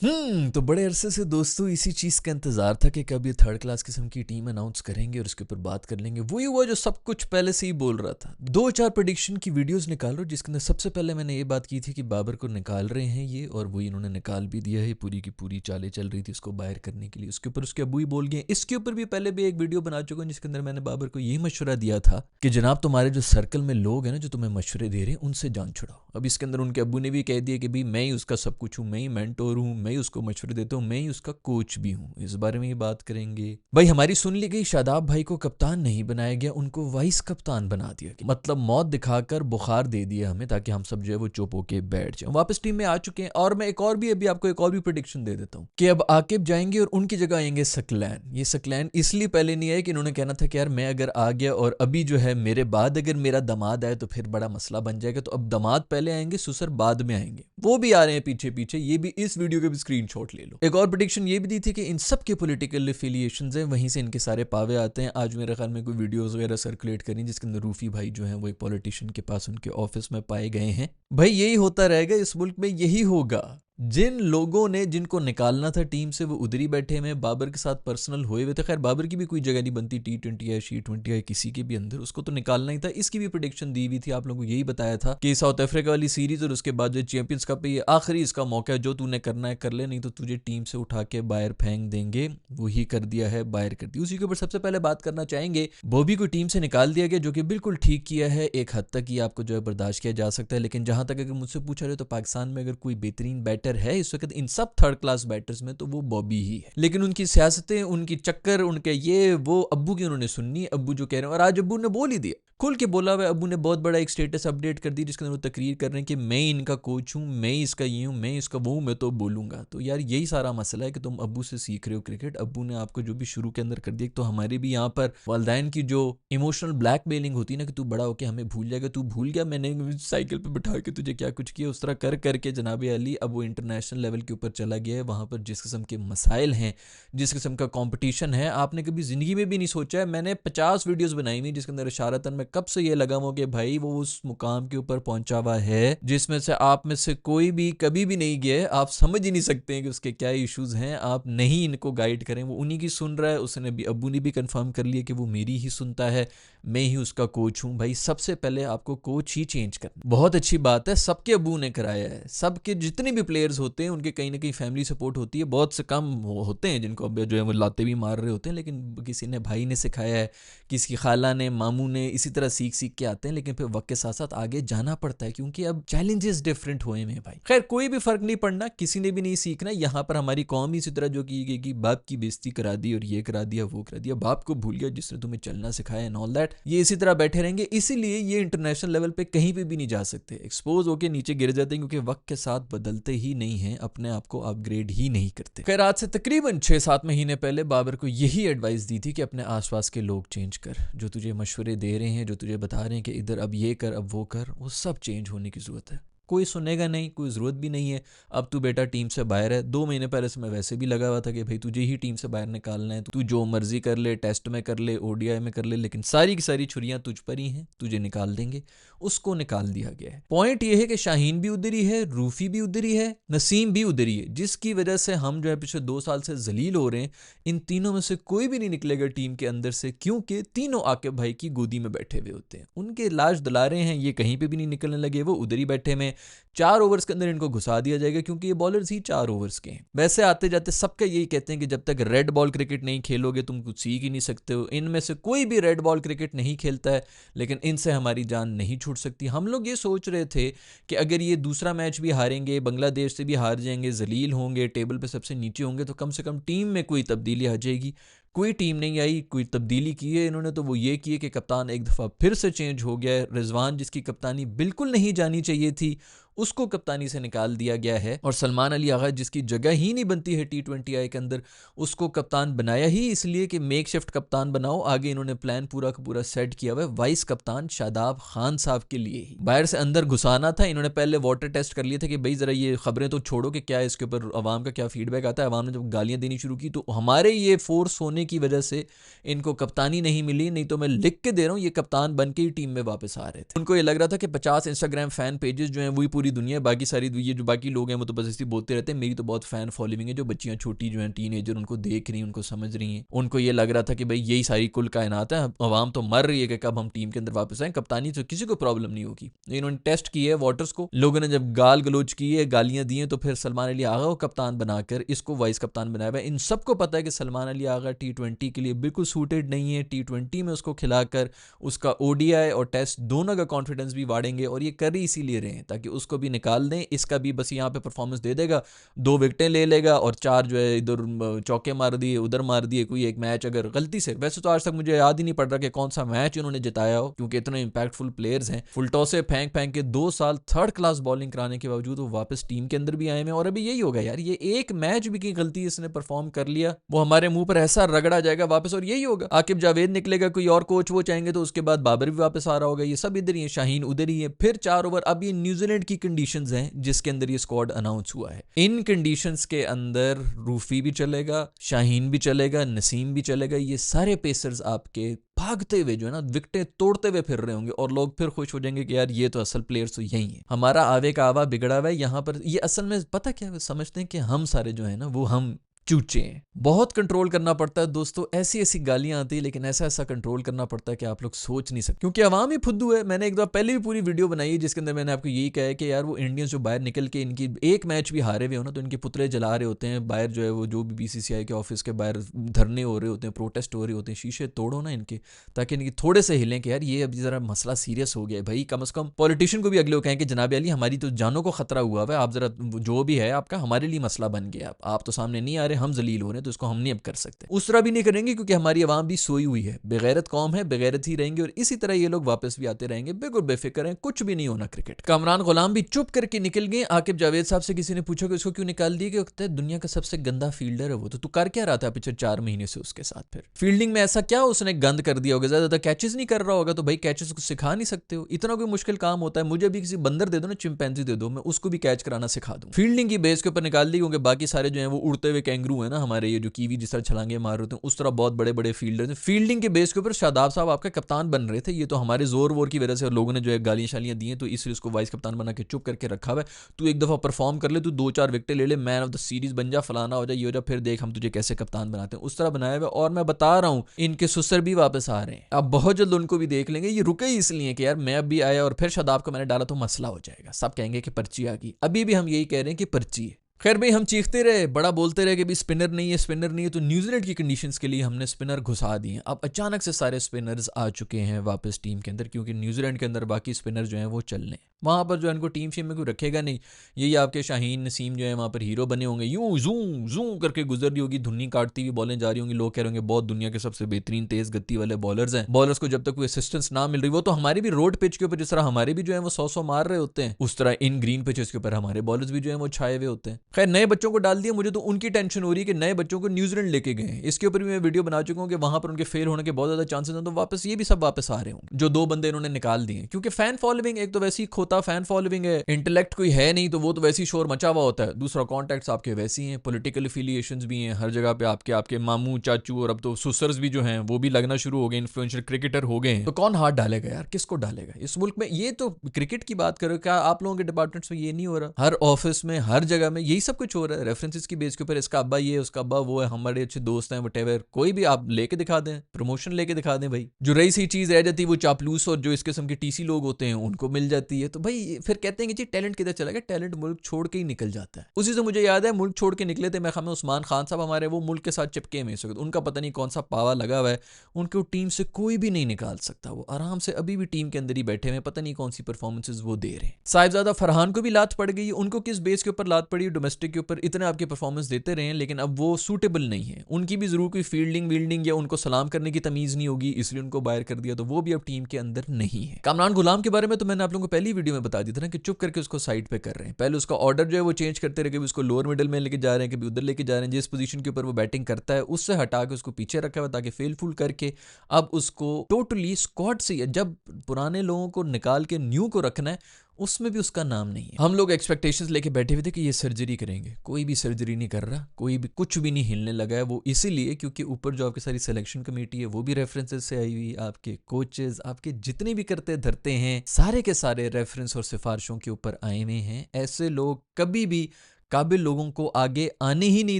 तो बड़े अरसे से दोस्तों इसी चीज़ का इंतज़ार था कि कब ये थर्ड क्लास किस्म की टीम अनाउंस करेंगे और उसके ऊपर बात कर लेंगे। वही हुआ जो सब कुछ पहले से ही बोल रहा था। 2-4 प्रेडिक्शन की वीडियोस निकाल रहा हूँ जिसके अंदर सबसे पहले मैंने ये बात की थी कि बाबर को निकाल रहे हैं ये, और वही इन्होंने निकाल भी दिया है। पूरी की पूरी चालें चल रही थी उसको बाहर करने के लिए। उसके ऊपर उसके अबू ही बोल गए। इसके ऊपर भी पहले भी एक वीडियो बना चुका हूँ जिसके अंदर मैंने बाबर को यही मशवरा दिया था कि जनाब तुम्हारे जो सर्कल में लोग हैं ना जो तुम्हें मशवरे दे रहे हैं उनसे जान छुड़ाओ। अब इसके अंदर उनके अब्बू ने भी कह दिया कि भाई मैं ही उसका सब कुछ हूँ, मैं ही मेंटोर हूँ, मैं ही उसको मशवरे देता हूँ, मैं ही उसका कोच भी हूँ। इस बारे में ही बात करेंगे। भाई हमारी सुन ली गई, शादाब भाई को कप्तान नहीं बनाया गया, उनको वाइस कप्तान बना दिया गया। मतलब मौत दिखाकर बुखार दे दिया हमें ताकि हम सब जो है वो चुप होके बैठ जाए। वापस टीम में आ चुके हैं। और मैं एक और भी अभी आपको एक और भी प्रेडिक्शन दे देता हूँ कि अब आकिब जाएंगे और उनकी जगह आएंगे सकलैन। ये सकलैन इसलिए पहले नहीं आए कि इन्होंने कहना था कि यार मैं अगर आ गया और अभी जो है मेरे बाद अगर मेरा दामाद आए तो फिर बड़ा मसला बन जाएगा। तो अब दामाद पहले आएंगे, ससुर बाद में आएंगे। वो भी आ रहे हैं पीछे पीछे। ये भी इस वीडियो के भी स्क्रीनशॉट ले लो। एक और प्रेडिक्शन ये भी दी थी कि इन सब के पॉलिटिकल एफिलिएशंस हैं, वहीं से इनके सारे पावे आते हैं। आज मेरे ख्याल में कोई वीडियोस वगैरह सर्कुलेट करी जिसके अंदर रूफी भाई जो है वो एक पॉलिटिशियन के पास उनके ऑफिस में पाए गए हैं। भाई यही होता रहेगा इस मुल्क में, यही होगा। जिन लोगों ने जिनको निकालना था टीम से वो उधर ही बैठे हैं। बाबर के साथ पर्सनल हुए हुए थे। खैर बाबर की भी कोई जगह नहीं बनती T20 या T20 या किसी के भी अंदर, उसको तो निकालना ही था। इसकी भी प्रेडिक्शन दी हुई थी, आप लोगों को यही बताया था कि साउथ अफ्रीका वाली सीरीज और उसके बाद जो चैंपियंस कप है ये आखिरी इसका मौका है, जो तूने करना है कर ले, नहीं तो तुझे टीम से उठा के बाहर फेंक देंगे। वही कर दिया है, बाहर कर दिया। उसी के ऊपर सबसे पहले बात करना चाहेंगे, बॉबी को टीम से निकाल दिया गया, जो कि बिल्कुल ठीक किया है। एक हद तक ही आपको जो है बर्दाश्त किया जा सकता है। लेकिन जहां तक अगर मुझसे पूछा रहे तो पाकिस्तान में अगर कोई बेहतरीन बैटर है इस वक्त इन सब थर्ड क्लास बैटर्स में तो वो बॉबी ही है। लेकिन उनकी सियासतें, उनकी चक्कर, उनके ये वो अब्बू की उन्होंने सुननी। अब्बू जो कह रहे हैं, और आज अब्बू ने बोल ही दिया, खुल के बोला हुआ। अब्बू ने बहुत बड़ा एक स्टेटस अपडेट कर दी जिसके अंदर वो तकरीर कर रहे हैं कि मैं इनका कोच हूँ, मैं इसका ये हूँ, मैं इसका वो हूँ, मैं तो बोलूँगा। तो यार यही सारा मसला है कि तुम अब्बू से सीख रहे हो क्रिकेट। अब्बू ने आपको जो भी शुरू के अंदर कर दिया। तो हमारे भी यहाँ पर वालदैन की जो इमोशनल ब्लैकमेलिंग होती है ना कि तू बड़ा होके हमें भूल जाएगा, तू भूल गया मैंने साइकिल पर बिठा के तुझे क्या कुछ किया, उस तरह कर करके जनाब अली अब वो इंटरनेशनल लेवल के ऊपर चला गया है। वहाँ पर जिस किस्म के मसाइल हैं, जिस किस्म का कंपटीशन है, आपने कभी ज़िंदगी में भी नहीं सोचा है। मैंने 50 वीडियोस बनाई हुई जिसके अंदर इशारतन मैं कब से ये लगा हुआ कि भाई वो उस मुकाम के ऊपर पहुंचा हुआ है जिसमें से आप में से कोई भी कभी भी नहीं गया। आप समझ ही नहीं सकते हैं कि उसके क्या इश्यूज हैं। आप नहीं इनको गाइड करें, वो उन्हीं की सुन रहा है। उसने भी, अब्बू ने भी कंफर्म कर लिया कि वो मेरी ही सुनता है, मैं ही उसका कोच हूँ। भाई सबसे पहले आपको कोच ही चेंज करना। बहुत अच्छी बात है, सबके अब्बू ने कराया है। सबके जितने भी प्लेयर्स होते हैं उनके कहीं ना कहीं फैमिली सपोर्ट होती है। बहुत से कम होते हैं जिनको अब जो है वो लाते भी मार रहे होते हैं, लेकिन किसी ने भाई ने सिखाया है, किसी की खाला ने, मामू ने, इसी तरह सीख सीख के आते हैं। लेकिन फिर वक्त के साथ साथ आगे जाना पड़ता है क्योंकि अब चैलेंजेस डिफरेंट हुए हैं भाई। खैर कोई भी फर्क नहीं पड़ना, किसी ने भी नहीं सीखना। यहाँ पर हमारी कौम इसी तरह जो की गई कि बाप की बेइज्जती करा दी और ये करा दिया वो करा दिया, बाप को भूल गया जिसने तुम्हें चलना सिखाया एंड ऑल दैट। ये इसी तरह बैठे रहेंगे। इसीलिए ये इंटरनेशनल लेवल पे कहीं पे भी नहीं जा सकते, एक्सपोज होके नीचे गिर जाते हैं क्योंकि वक्त के साथ बदलते ही नहीं हैं, अपने आप को अपग्रेड ही नहीं करते। खैर आज से तकरीबन 6-7 महीने पहले बाबर को यही एडवाइस दी थी कि अपने आसपास के लोग चेंज कर, जो तुझे मशवरे दे रहे हैं, जो तुझे बता रहे हैं कि इधर अब ये कर, अब वो कर, वो सब चेंज होने की जरूरत है। कोई सुनेगा नहीं, कोई ज़रूरत भी नहीं है। अब तू बेटा टीम से बाहर है। 2 महीने पहले से मैं वैसे भी लगा हुआ था कि भाई तुझे ही टीम से बाहर निकालना है। तू जो मर्जी कर ले, टेस्ट में कर ले, ODI में कर ले, लेकिन सारी की सारी छुरियां तुझ पर ही हैं, तुझे निकाल देंगे। उसको निकाल दिया गया है। पॉइंट ये है कि शाहीन भी उधर ही है, रूफी भी उधर ही है, नसीम भी उधर ही है, जिसकी वजह से हम जो है पिछले 2 साल से जलील हो रहे हैं। इन तीनों में से कोई भी नहीं निकलेगा टीम के अंदर से, क्योंकि तीनों आकिब भाई की गोदी में बैठे हुए होते हैं। उनके लाश दलारे हैं, ये कहीं पे भी नहीं निकलने लगे, वो उधर ही बैठे में। 4 ओवर्स के अंदर इनको घुसा दिया जाएगा क्योंकि ये बॉलर्स ही 4 ओवर्स के हैं। वैसे आते जाते सबका यही कहते हैं कि जब तक रेड बॉल क्रिकेट नहीं खेलोगे तुम कुछ सीख ही नहीं सकते हो। इनमें से कोई भी रेड बॉल क्रिकेट नहीं खेलता है, लेकिन इनसे हमारी जान नहीं छूट सकती। हम लोग ये सोच रहे थे कि अगर ये दूसरा मैच भी हारेंगे, बांग्लादेश से भी हार जाएंगे, जलील होंगे, टेबल पे सबसे नीचे होंगे, तो कम से कम टीम में कोई तब्दीली आ जाएगी। कोई टीम नहीं आई, कोई तब्दीली की है इन्होंने तो वो ये की है कि कप्तान एक दफ़ा फिर से चेंज हो गया है। रिजवान जिसकी कप्तानी बिल्कुल नहीं जानी चाहिए थी, उसको कप्तानी से निकाल दिया गया है। और सलमान अली आगा जिसकी जगह ही नहीं बनती है T20I के अंदर, उसको कप्तान बनाया ही इसलिए कि मेक शिफ्ट कप्तान बनाओ। आगे इन्होंने प्लान पूरा का पूरा सेट किया हुआ है वाइस कप्तान शादाब खान साहब के लिए ही। बाहर से अंदर घुसाना था। इन्होंने पहले वाटर टेस्ट कर लिए थे कि भाई जरा ये खबरें तो छोड़ो कि क्या है इसके ऊपर अवाम का क्या फीडबैक आता है। अवाम ने जब गालियां देनी शुरू की तो हमारे ये फोर्स होने की वजह से इनको कप्तानी नहीं मिली, नहीं तो मैं लिख के दे रहा हूँ ये कप्तान बन के ही टीम में वापस आ रहे थे। उनको ये लग रहा था कि 50 इंस्टाग्राम फैन पेजेस जो हैं वही पूरी पूरी दुनिया है, बाकी सारी ये जो बाकी लोग हैं वो तो बस ऐसे बोलते रहते हैं। मेरी तो बहुत फैन फॉलोइंग है, जो बच्चियां छोटी जो हैं टीनेजर उनको देख रही हैं, उनको समझ रही हैं, उनको ये लग रहा था कि भाई यही सारी कुल कायनात है, अवाम तो मर रही है कि कब हम टीम के अंदर वापस आए, कप्तानी तो किसी को प्रॉब्लम नहीं होगी। इन्होंने टेस्ट किया है वाटर्स को, लोगों ने जब गाल गलोच की है, गालियां दी हैं, तो फिर सलमान अली आगा को कप्तान बनाकर इसको वाइस कप्तान बनाया है। इन सबको पता है कि सलमान अली आगा T20 के लिए बिल्कुल सूटेड नहीं है। T20 में उसको खिलाकर उसका ODI और टेस्ट दोनों का कॉन्फिडेंस भी वाढ़ेंगे, और ये कर ही इसीलिए रहे हैं ताकि उसको भी निकाल दें। इसका भी बस यहाँ पे परफॉर्मेंस दे देगा, 2 विकेटें ले लेगा और 4 जो है इधर चौके मार दिए, उधर मार दिए। कोई एक मैच अगर गलती से, वैसे तो आज तक मुझे याद ही नहीं पड़ रहा कि कौन सा मैच उन्होंने जिताया हो, क्योंकि इतने इंपैक्टफुल प्लेयर्स हैं। फुलटॉस से फेंक फेंक के 2 साल थर्ड क्लास बॉलिंग कराने के बावजूद वो वापस टीम के अंदर भी आए हैं। और अभी यही होगा यार, ये एक मैच भी की गलती इसने परफॉर्म कर लिया, वो हमारे मुंह पर ऐसा रगड़ा जाएगा वापस, और यही होगा। आकिब जावेद निकलेगा, कोई और कोच वो चाहेंगे, तो उसके बाद बाबर भी वापस आ रहा होगा। ये सब इधर ही है, शाहीन उधर ही है। फिर 4 ओवर। अब ये न्यूजीलैंड की कंडीशंस हैं जिसके अंदर ये स्क्वाड अनाउंस हुआ है। इन कंडीशंस के अंदर रूफी भी चलेगा, शाहीन भी चलेगा, नसीम भी चलेगा। ये सारे पेसर्स आपके भागते हुए जो है ना विकेटें तोड़ते हुए फिर रहे होंगे, और लोग फिर खुश हो जाएंगे कि यार ये तो असल प्लेयर्स तो यही है। हमारा आवे का आवा बिगड़ा हुआ है यहाँ पर। ये असल में पता क्या है, समझते हैं कि हम सारे जो है ना वो हम चूचे हैं। बहुत कंट्रोल करना पड़ता है दोस्तों, ऐसी ऐसी गालियां आती है, लेकिन ऐसा ऐसा कंट्रोल करना पड़ता है कि आप लोग सोच नहीं सकते, क्योंकि अवाम ही फुद्दू है। मैंने एक बार पहले भी पूरी वीडियो बनाई है जिसके अंदर मैंने आपको यही कहा है कि यार वो इंडियंस जो बाहर निकल के इनकी एक मैच भी हारे हुए हो ना, तो इनके पुतले जला रहे होते हैं बाहर, जो है वो जो भी BCCI के ऑफिस के बाहर धरने हो रहे होते हैं, प्रोटेस्ट हो रहे होते हैं, शीशे तोड़ो ना इनके, ताकि इनकी थोड़े से हिलें कि यार ये अभी जरा मसला सीरियस हो गया है भाई। कम से कम पॉलिटिशियन को भी अगले कहें कि जनाब अली हमारी तो जानों को खतरा हुआ है, आप जरा जो भी है आपका हमारे लिए मसला बन गया, आप तो सामने नहीं आ रहे, हम जलील हो रहे हैं, तो इसको हम नहीं अब कर सकते। उस तरह भी नहीं करेंगे क्योंकि हमारी आवाम भी सोई हुई है, बेगैरत कौम है, बेगैरत ही रहेंगे, और इसी तरह ये लोग वापस भी आते रहेंगे। बिल्कुल बेफिक्र हैं, कुछ भी नहीं होना क्रिकेट। कामरान गुलाम भी चुप करके निकल गए। आकिब जावेद साहब से किसी ने पूछा कि उसको क्यों निकाल दिया, कि वक्त दुनिया का सबसे गंदा फील्डर है वो, तो तू कर क्या रहा था पिछले 4 महीने से उसके साथ? फिर फील्डिंग में ऐसा क्या उसने गंद कर दिया होगा? ज्यादा कैचेस नहीं कर रहा होगा, तो भाई कैचेस को सिखा नहीं सकते हो? इतना कोई मुश्किल काम होता है? मुझे भी किसी बंदर दे दो ना, चिंपैंजी दे दो, मैं उसको भी कैच कराना सिखा दूं। फील्डिंग की बेस के ऊपर निकाल दी, क्योंकि बाकी सारे जो है वो उड़ते हुए कैंगरू है ना, हमारे ये जो कीवी जिस तरह छलांगे मार रहे होते हैं, उस तरह बहुत बड़े बड़े फील्डर हैं। फील्डिंग के बेस के ऊपर शादाब साहब आपका कप्तान बन रहे थे, ये तो हमारे जोर वोर की वजह से लोगों ने जो है गालियां शालियां दी हैं, तो इसलिए उसको वाइस कप्तान बना के चुप करके रखा हुआ है। तू एक दफा परफॉर्म कर ले, तू 2-4 विकेटें ले ले, मैन ऑफ द सीरीज बन जा, फलाना हो जा, ये हो जा, फिर देख हम तुझे कैसे कप्तान बनाते हैं। उस तरह बनाया हुआ। और मैं बता रहा हूँ इनके सुसर भी वापस आ रहे हैं, अब बहुत जल्द उनको भी देख लेंगे। ये रुके ही इसलिए कि यार मैं अब भी आया और फिर शादाब को मैंने डाला तो मसला हो जाएगा, सब कहेंगे कि पर्ची आ गई। अभी भी हम यही कह रहे हैं कि पर्ची है। खैर भाई, हम चीखते रहे, बड़ा बोलते रहे कि भाई स्पिनर नहीं है, स्पिनर नहीं है, तो न्यूजीलैंड की कंडीशंस के लिए हमने स्पिनर घुसा दिए। अब अचानक से सारे स्पिनर्स आ चुके हैं वापस टीम के अंदर, क्योंकि न्यूजीलैंड के अंदर बाकी स्पिनर जो हैं वो चल रहे हैं। वहाँ पर जो है इनको टीम शीम में कोई रखेगा नहीं। यही आपके शाहीन नसीम जो है वहाँ पर हीरो बने होंगे, यूं जूं जूं करके गुजर रही होगी, धुन्नी काटती हुई बॉलें जा रही होंगी, लोग कह रहे होंगे बहुत दुनिया के सबसे बेहतरीन तेज गति वाले बॉलर्स हैं। बॉलर्स को जब तक कोई असिस्टेंस ना मिल रही, वो तो हमारी भी रोड पिच के ऊपर जिस तरह हमारे भी जो है वो 100 मार रहे होते हैं, उस तरह इन ग्रीन पिचेस के ऊपर हमारे बॉलर्स भी जो है वो छाए हुए होते हैं। खैर नए बच्चों को डाल दिया, मुझे तो उनकी टेंशन हो रही है कि नए बच्चों को न्यूजीलैंड लेके गए हैं। इसके ऊपर भी मैं वीडियो बना चुका हूँ कि वहां पर उनके फेल होने के बहुत ज्यादा चांसेस हैं, तो वापस ये भी सब वापस आ रहे होंगे जो 2 बंदे इन्होंने निकाल दिए। क्योंकि फैन फॉलोइंग एक तो वैसी खोता फैन फॉलोइंग है, इंटेलेक्ट कोई है नहीं, तो वो तो वैसी शोर मचा हुआ होता है। दूसरा कॉन्टैक्ट्स आपके वैसी हैं, पॉलिटिकल एफिलिएशंस भी हैं, हर जगह पे आपके मामू चाचू और अब तो सुसर्स भी जो हैं वो भी लगना शुरू हो गए, इन्फ्लुएंशियल क्रिकेटर हो गए हैं। तो कौन हाथ डालेगा यार, किसको डालेगा इस मुल्क में? ये तो क्रिकेट की बात करो, क्या आप लोगों के डिपार्टमेंट्स में ये नहीं हो रहा? हर ऑफिस में हर जगह में यही सब कुछ हो रहा है, रेफरेंसेस की बेस के ऊपर। इसका अब्बा ये, उसका अब्बा वो है, हमारे अच्छे दोस्त हैं, व्हाटएवर, कोई भी आप लेके दिखा दें, प्रमोशन लेके दिखा दें भाई। जो रही सी चीज रह जाती है वो चापलूस और जो इस किस्म के टीसी लोग होते हैं उनको मिल जाती है। तो भाई फिर कहते हैं कि जी टैलेंट किधर चला गया? टैलेंट मुल्क छोड़ के ही निकल जाता है। उसी से मुझे याद है मुल्क छोड़ के निकले थे मैं खाम उस्मान खान साहब हमारे, वो मुल्क के साथ चिपके में, उनका पता नहीं कौन सा पावा लगा हुआ है, उनको टीम से कोई भी नहीं निकाल सकता, वो आराम से अभी भी टीम के अंदर ही बैठे हुए, पता नहीं कौन सी परफॉर्मेंसेज वो दे रहे हैं। साहिबजादा फरहान को भी लात पड़ गई, उनको किस बेस के ऊपर लात पड़ी? डोमेस्टिक के ऊपर इतने आपके परफॉर्मेंस देते रहे, लेकिन अब वो सूटेबल नहीं है, उनकी भी जरूर कोई फील्डिंग वील्डिंग या उनको सलाम करने की तमीज नहीं होगी, इसलिए उनको बाहर कर दिया, तो वो भी अब टीम के अंदर नहीं है। कामरान गुलाम के बारे में तो मैंने आप लोगों को पहली वीडियो में बता दिया था ना कि चुप करके उसको साइड पे कर रहे हैं। पहले उसका ऑर्डर जो है वो चेंज करते रहे, कभी उसको लोअर मिडिल में लेके जा रहे हैं, कभी उधर लेके जा रहे हैं, जिस पोजीशन के ऊपर वो बैटिंग करता है उससे हटा के उसको पीछे रखा हुआ ताकि फेल फूल करके अब उसको टोटली स्क्वाड से, जब पुराने लोगों को निकाल के न्यू को रखना है, उसमें भी उसका नाम नहीं है। हम लोग एक्सपेक्टेशंस लेके बैठे हुए थे कि ये सर्जरी करेंगे, कोई भी सर्जरी नहीं कर रहा, कोई भी कुछ भी नहीं हिलने लगा है। वो इसीलिए क्योंकि ऊपर जो आपकी सारी सिलेक्शन कमेटी है वो भी रेफरेंसेस से आई हुई, आपके कोचेस आपके जितने भी करते धरते हैं सारे के सारे रेफरेंस और सिफारिशों के ऊपर आए हुए हैं। ऐसे लोग कभी भी काबिल लोगों को आगे आने ही नहीं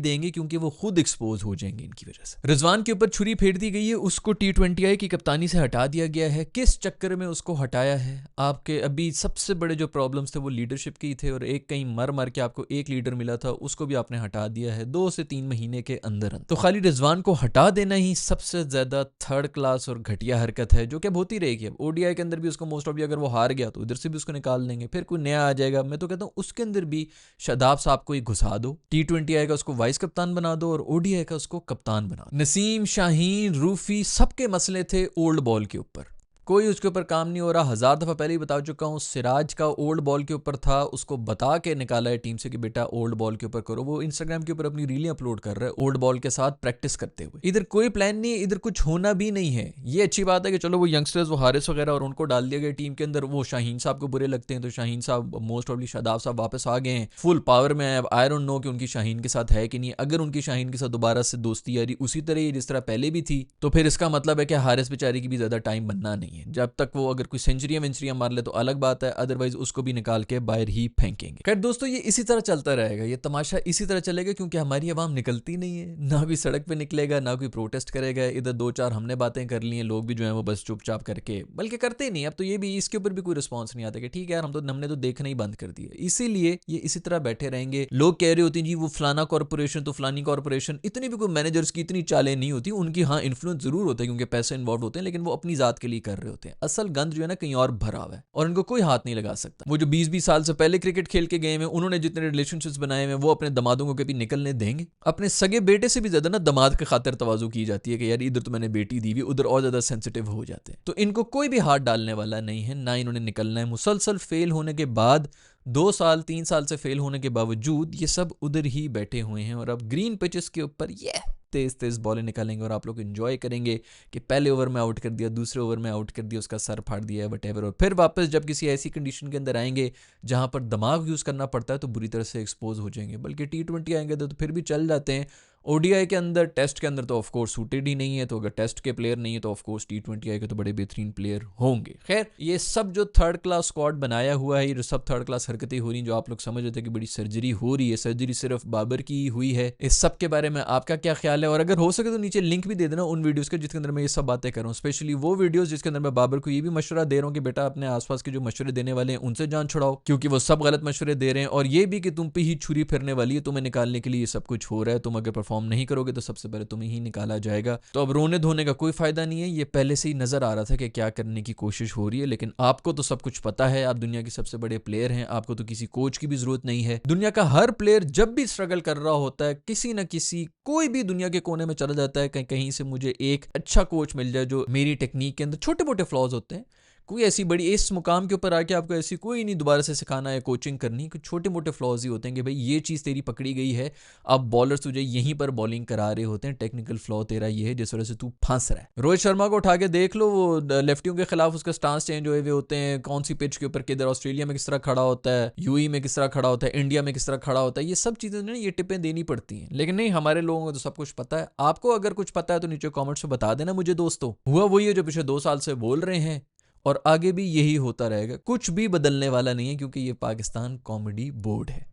देंगे क्योंकि वो खुद एक्सपोज हो जाएंगे इनकी वजह से। रिजवान के ऊपर छुरी फेर दी गई है, उसको T20I की कप्तानी से हटा दिया गया है। किस चक्कर में उसको हटाया है? आपके अभी सबसे बड़े जो प्रॉब्लम्स थे वो लीडरशिप की थे और एक कहीं मर मर के आपको एक लीडर मिला था, उसको भी आपने हटा दिया है 2 से 3 महीने के अंदर। तो खाली रिजवान को हटा देना ही सबसे ज्यादा थर्ड क्लास और घटिया हरकत है, जो कि अब होती रहेगी। अब ODI के अंदर भी उसको मोस्ट ऑफ अगर वो हार गया तो इधर से भी उसको निकाल देंगे, फिर कोई नया आ जाएगा। मैं तो कहता हूँ उसके अंदर भी शादाब साहब को ही घुसा दो, T20I का उसको वाइस कप्तान बना दो और ODI का उसको कप्तान बना दो। नसीम, शाहीन, रूफी सबके मसले थे ओल्ड बॉल के ऊपर, कोई उसके ऊपर काम नहीं हो रहा। 1000 दफ़ा पहले ही बता चुका हूँ, सिराज का ओल्ड बॉल के ऊपर था, उसको बता के निकाला है टीम से कि बेटा ओल्ड बॉल के ऊपर करो। वो इंस्टाग्राम के ऊपर अपनी रीलें अपलोड कर रहा है ओल्ड बॉल के साथ प्रैक्टिस करते हुए। इधर कोई प्लान नहीं है, इधर कुछ होना भी नहीं है। ये अच्छी बात है कि चलो वो यंगस्टर्स, वो हारिस वगैरह और उनको डाल दिया गया टीम के अंदर। वो शाहीन साहब को बुरे लगते हैं तो शाहीन साहब मोस्ट प्रॉब्ली शादाब साहब वापस आ गए हैं फुल पावर में। अब आई डोंट नो कि उनकी शाहीन के साथ है कि नहीं। अगर उनकी शाहीन के साथ दोबारा से दोस्ती यारी उसी तरह जिस तरह पहले भी थी तो फिर इसका मतलब है कि हारिस बेचारी की भी ज्यादा टाइम बनना नहीं है। जब तक वो अगर कोई सेंचुरियां वेंचुरियां मार ले तो अलग बात है, अदरवाइज उसको भी निकाल के बाहर ही फेंकेंगे। खैर दोस्तों, ये इसी तरह चलता रहेगा, ये तमाशा इसी तरह चलेगा क्योंकि हमारी आवाम निकलती नहीं है। ना कोई सड़क पे निकलेगा, ना कोई प्रोटेस्ट करेगा। इधर 2-4 हमने बातें कर ली हैं, लोग भी जो है वो बस चुपचाप करके, बल्कि करते ही नहीं। अब तो ये भी इसके ऊपर भी कोई रिस्पॉन्स नहीं आता कि ठीक है यार हमने तो देखना ही बंद कर दिया। इसीलिए ये इसी तरह बैठे रहेंगे। लोग कह रहे होते हैं जी वो फलाना कॉर्पोरेशन तो फलानी कॉर्पोरेशन, इतनी भी कोई मैनेजर्स की इतनी चालें नहीं होती। उनकी हाँ इन्फ्लुएंस जरूर होता है क्योंकि पैसे इन्वॉल्व होते हैं, लेकिन वो अपनी जात के लिए कर रहे होते हैं। असल गंद जो है ना कहीं और भरा हुआ है और इनको कोई हाथ नहीं लगा सकता। वो जो 20-20 साल से पहले क्रिकेट खेल के गए हैं, उन्होंने जितने रिलेशनशिप्स बनाए हैं वो अपने दमादों को कभी निकलने देंगे? अपने सगे बेटे से भी ज्यादा ना दमाद के खातिर तवाजु की जाती है कि यार इधर तो मैंने बेटी दी हुई, उधर और ज्यादा सेंसिटिव हो जाते हैं। तो इनको कोई भी हाथ डालने वाला नहीं है, ना इन्होंने निकलना है। मुसलसल फेल होने के बाद 2 साल 3 साल से फेल होने के बावजूद ये सब उधर ही बैठे हुए हैं और अब ग्रीन पिचेस के ऊपर ये तेज तेज बॉलें निकालेंगे और आप लोग एंजॉय करेंगे कि पहले ओवर में आउट कर दिया, दूसरे ओवर में आउट कर दिया, उसका सर फाड़ दिया है वटेवर। और फिर वापस जब किसी ऐसी कंडीशन के अंदर आएंगे जहां पर दिमाग यूज़ करना पड़ता है तो बुरी तरह से एक्सपोज हो जाएंगे। बल्कि T20 आएंगे तो फिर भी चल जाते हैं। ODI के अंदर, टेस्ट के अंदर तो ऑफकोर्स सूटेड ही नहीं है, तो अगर टेस्ट के प्लेयर नहीं है तो ऑफकोर्स T20 के तो बड़े बेहतरीन प्लेयर होंगे। खैर ये सब जो थर्ड क्लास स्क्वाड बनाया हुआ है, ये जो सब थर्ड क्लास हरकतें हो रही, जो आप लोग समझ रहे थे कि बड़ी सर्जरी हो रही है, सर्जरी सिर्फ बाबर की हुई है, इस सब के बारे में आपका क्या ख्याल है? और अगर हो सके तो नीचे लिंक भी दे देना उन वीडियोस के जिसके अंदर मैं ये सब बातें कर रहा हूँ, स्पेशली वो वीडियोस जिसके अंदर मैं बाबर को ये भी मशवरा दे रहा हूँ कि बेटा अपने आसपास के जो मशवरे देने वाले हैं उनसे जान छुड़ाओ, क्योंकि वो सब गलत मशवरे दे रहे हैं। और ये भी कि तुम पे ही छुरी फिरने वाली है, तुम्हें निकालने के लिए ये सब कुछ हो रहा है, तुम अगर परफॉर्म नहीं करोगे तो सबसे पहले तुम्हें ही निकाला जाएगा। तो अब रोने धोने का कोई फायदा नहीं है, ये पहले से ही नजर आ रहा था कि क्या करने की कोशिश हो रही है। लेकिन आपको तो सब कुछ पता है, आप दुनिया के सबसे बड़े प्लेयर हैं, आपको तो किसी कोच की भी जरूरत नहीं है। दुनिया का हर प्लेयर जब भी स्ट्रगल कर रहा होता है, किसी न किसी कोई भी दुनिया के कोने में चला जाता है कहीं कहीं से मुझे एक अच्छा कोच मिल जाए जो मेरी टेक्निक के अंदर, छोटे मोटे फ्लॉज होते हैं, कोई ऐसी बड़ी इस मुकाम के ऊपर आके आपको ऐसी कोई नहीं दोबारा से सिखाना है कोचिंग करनी, कुछ छोटे मोटे फ्लॉज ही होते हैं कि भाई ये चीज़ तेरी पकड़ी गई है, अब बॉलर्स तुझे यहीं पर बॉलिंग करा रहे होते हैं, टेक्निकल फ्लॉ तेरा ये है जिस वजह से तू फंस रहा है। रोहित शर्मा को उठा के देख लो, वो लेफ्टियों के खिलाफ उसका स्टांस चेंज हुए हुए होते हैं, कौन सी पिच के ऊपर किधर, ऑस्ट्रेलिया में किस तरह खड़ा होता है, यूई में किस तरह खड़ा होता है, इंडिया में किस तरह खड़ा होता है, ये सब चीज़ें ना ये टिपें देनी पड़ती हैं। लेकिन नहीं, हमारे लोगों को तो सब कुछ पता है। आपको अगर कुछ पता है तो नीचे कॉमेंट्स में बता देना मुझे दोस्तों। हुआ वही है जो पिछले 2 साल से बोल रहे हैं और आगे भी यही होता रहेगा, कुछ भी बदलने वाला नहीं है क्योंकि ये पाकिस्तान कॉमेडी बोर्ड है।